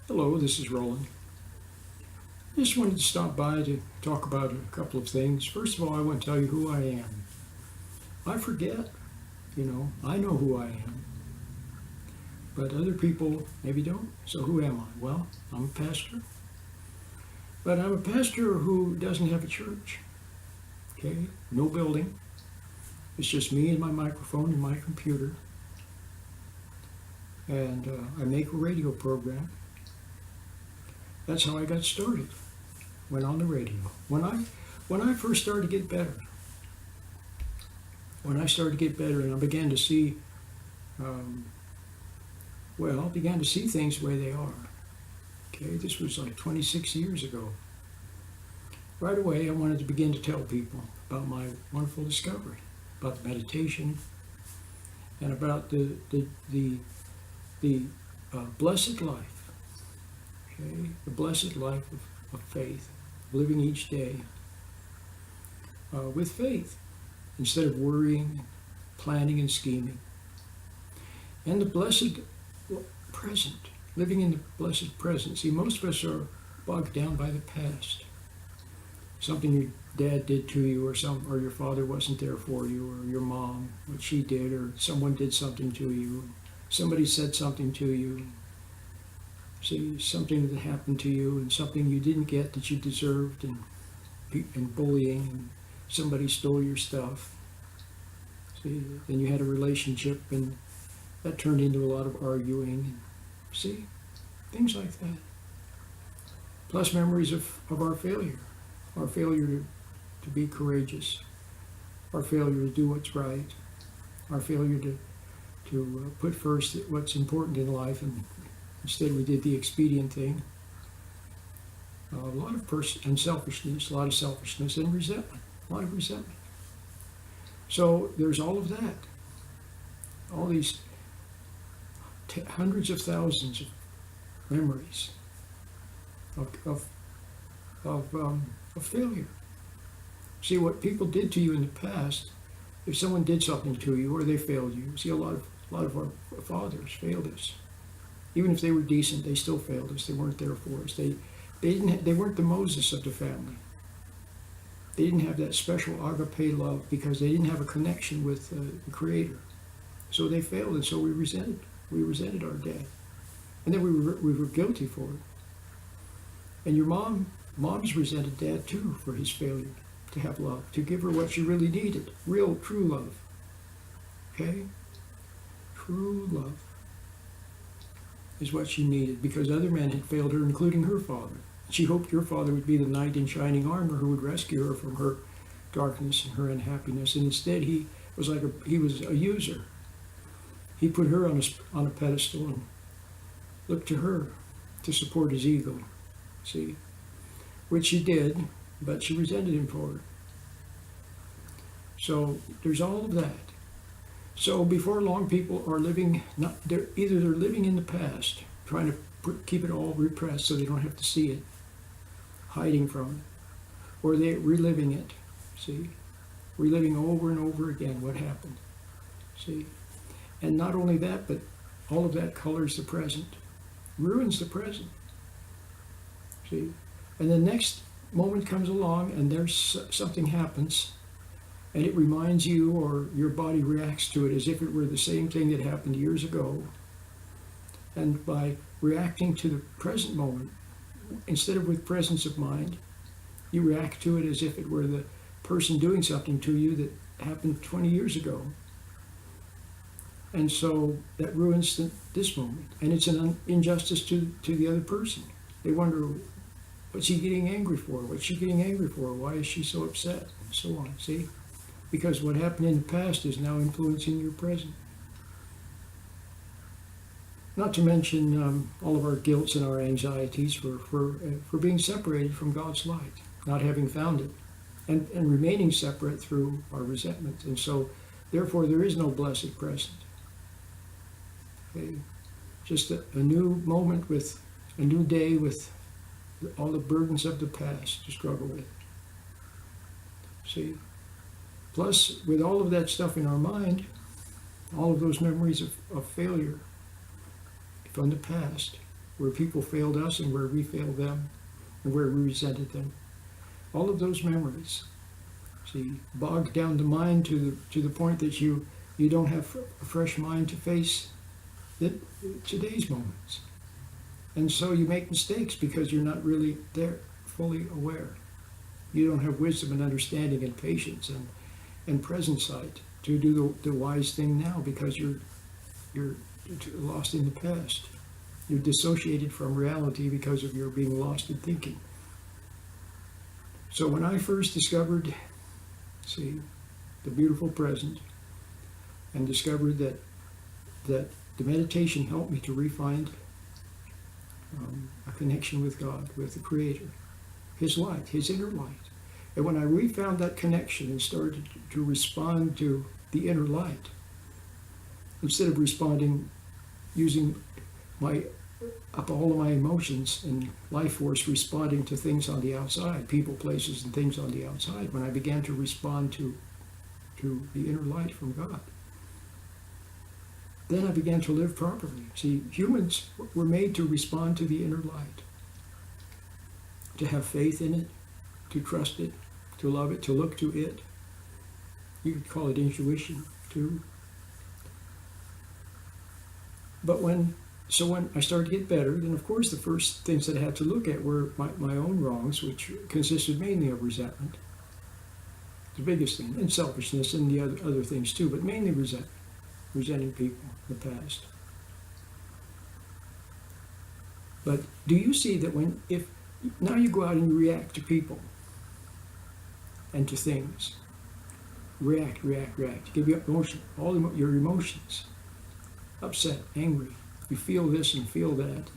Hello, this is Roland. I just wanted to stop by to talk about a couple of things. First of all, I want to tell you who I am. I forget, I know who I am, but other people maybe don't. So who am I? Well, I'm a pastor, but I'm a pastor who doesn't have a church, okay? No building. It's just me and my microphone and my computer. And I make a radio program. That's how I got started. Went on the radio. When I first started to get better, and I began to see, began to see things the way they are. Okay, this was like 26 years ago. Right away, I wanted to begin to tell people about my wonderful discovery, about the meditation, and about the blessed life. Okay, the blessed life of faith, living each day with faith instead of worrying, planning, and scheming. And the blessed present, living in the blessed present. See, most of us are bogged down by the past. Something your dad did to you, or your father wasn't there for you, or your mom, what she did, or someone did something to you, somebody said something to you. See, something that happened to you and something you didn't get that you deserved, and bullying, and somebody stole your stuff. See, then you had a relationship and that turned into a lot of arguing. See, things like that. Plus memories of our failure to be courageous, our failure to do what's right, our failure to put first what's important in life, and instead we did the expedient thing. A lot of selfishness, a lot of selfishness and resentment, a lot of resentment. So there's all of that, all these hundreds of thousands of memories of failure. See, what people did to you in the past, if someone did something to you or they failed you, see, a lot of our fathers failed us. Even if they were decent, they still failed us. They weren't there for us. They weren't the Moses of the family. They didn't have that special agape love because they didn't have a connection with the Creator. So they failed, and so we resented our dad, and then we were guilty for it. And your moms resented dad too for his failure to have love, to give her what she really needed, real, true love. Okay, true love is what she needed because other men had failed her, including her father. She hoped your father would be the knight in shining armor who would rescue her from her darkness and her unhappiness, and instead he was a user. He put her on a pedestal and looked to her to support his ego. See, which she did, but she resented him for it. So there's all of that. So before long, people are living they're living in the past, trying to keep it all repressed so they don't have to see it, hiding from it, or they're reliving it. See, reliving over and over again what happened. See, and not only that, but all of that colors the present, ruins the present. See, and the next moment comes along, and there's something happens. And it reminds you, or your body reacts to it as if it were the same thing that happened years ago. And by reacting to the present moment, instead of with presence of mind, you react to it as if it were the person doing something to you that happened 20 years ago. And so that ruins this moment. And it's an injustice to the other person. They wonder, what's he getting angry for? What's she getting angry for? Why is she so upset? And so on, see? Because what happened in the past is now influencing your present. Not to mention all of our guilts and our anxieties for being separated from God's light, not having found it, and remaining separate through our resentment. And so, therefore, there is no blessed present. Okay? Just a new moment with a new day with all the burdens of the past to struggle with. See? Plus, with all of that stuff in our mind, all of those memories of failure from the past, where people failed us and where we failed them and where we resented them. All of those memories, see, bogged down the mind to the point that you don't have a fresh mind to face today's moments. And so you make mistakes because you're not really there, fully aware. You don't have wisdom and understanding and patience and present sight to do the wise thing now because you're lost in the past. You're dissociated from reality because of your being lost in thinking. So when I first discovered, see, the beautiful present, and discovered that the meditation helped me to refine a connection with God, with the Creator, His light, His inner light. And when I refound that connection and started to respond to the inner light, instead of responding using all of my emotions and life force responding to things on the outside, people, places, and things on the outside, when I began to respond to the inner light from God, then I began to live properly. See, humans were made to respond to the inner light, to have faith in it, to trust it, to love it, to look to it. You could call it intuition too. But when I started to get better, then of course the first things that I had to look at were my own wrongs, which consisted mainly of resentment. The biggest thing, and selfishness and the other things too, but mainly resenting people in the past. But do you see that if now you go out and you react to people and to things, react, give you emotion, your emotions, upset, angry, you feel this and feel that,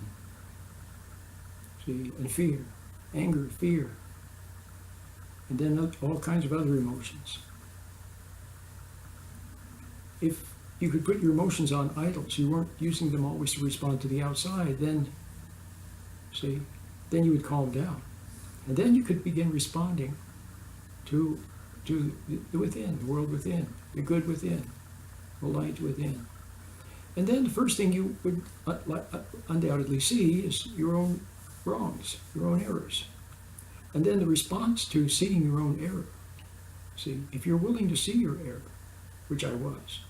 see, and fear, anger, fear, and then all kinds of other emotions. If you could put your emotions on idle, so you weren't using them always to respond to the outside, then you would calm down. And then you could begin responding to the within, the world within, the good within, the light within. And then the first thing you would undoubtedly see is your own wrongs, your own errors. And then the response to seeing your own error. See, if you're willing to see your error, which I was,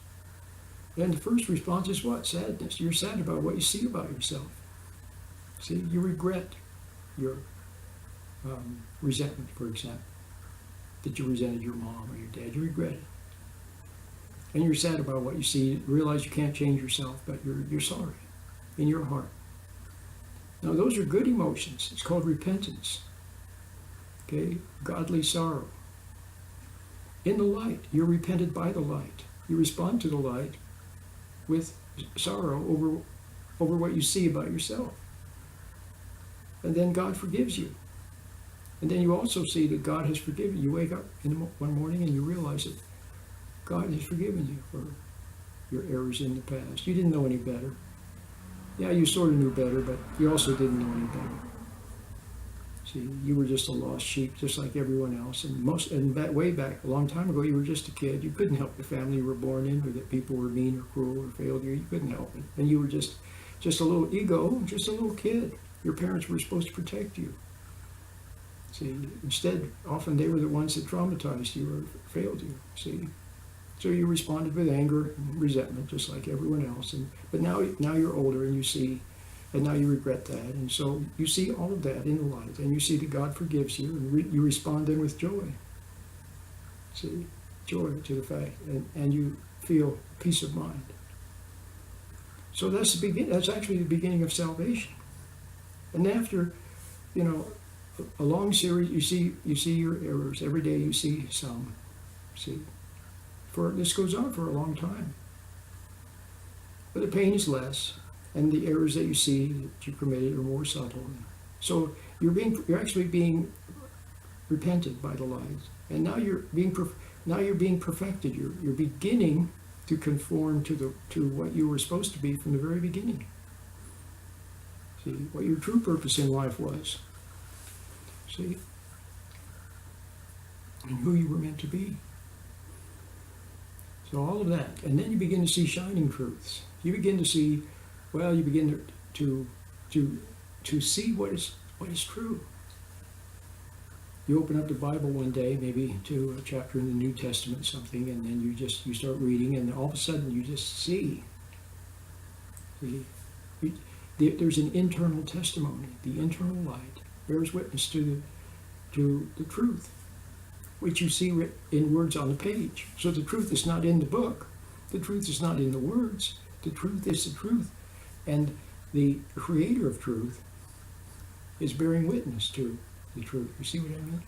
then the first response is what? Sadness. You're sad about what you see about yourself. See, you regret your resentment, for example, that you resented your mom or your dad. You regret it. And you're sad about what you see. You realize you can't change yourself, but you're sorry in your heart. Now, those are good emotions. It's called repentance. Okay? Godly sorrow. In the light, you're repented by the light. You respond to the light with sorrow over what you see about yourself. And then God forgives you. And then you also see that God has forgiven you. You wake up one morning and you realize that God has forgiven you for your errors in the past. You didn't know any better. Yeah, you sort of knew better, but you also didn't know any better. See, you were just a lost sheep, just like everyone else. And way back, a long time ago, you were just a kid. You couldn't help the family you were born in, or that people were mean or cruel or failed you. You couldn't help it. And you were just a little ego, just a little kid. Your parents were supposed to protect you. See, instead, often they were the ones that traumatized you or failed you. See, so you responded with anger and resentment, just like everyone else. But now you're older, and you see, and now you regret that, and so you see all of that in the light, and you see that God forgives you, and you respond then with joy. See, joy to the fact, and you feel peace of mind. So that's the beginning. That's actually the beginning of salvation. And after, a long series, you see your errors every day. You see some. See, this goes on for a long time. But the pain is less, and the errors that you see that you committed are more subtle. So you're actually being repented by the light, and now you're being perfected. You're beginning to conform to what you were supposed to be from the very beginning. See what your true purpose in life was. See, and who you were meant to be. So all of that, and then you begin to see shining truths. You begin to see, you begin to to see what is true. You open up the Bible one day, maybe to a chapter in the New Testament, something, and then you start reading, and all of a sudden you just see. There's an internal testimony. The internal light bears witness to the truth, which you see in words on the page. So the truth is not in the book. The truth is not in the words. The truth is the truth. And the creator of truth is bearing witness to the truth. You see what I mean?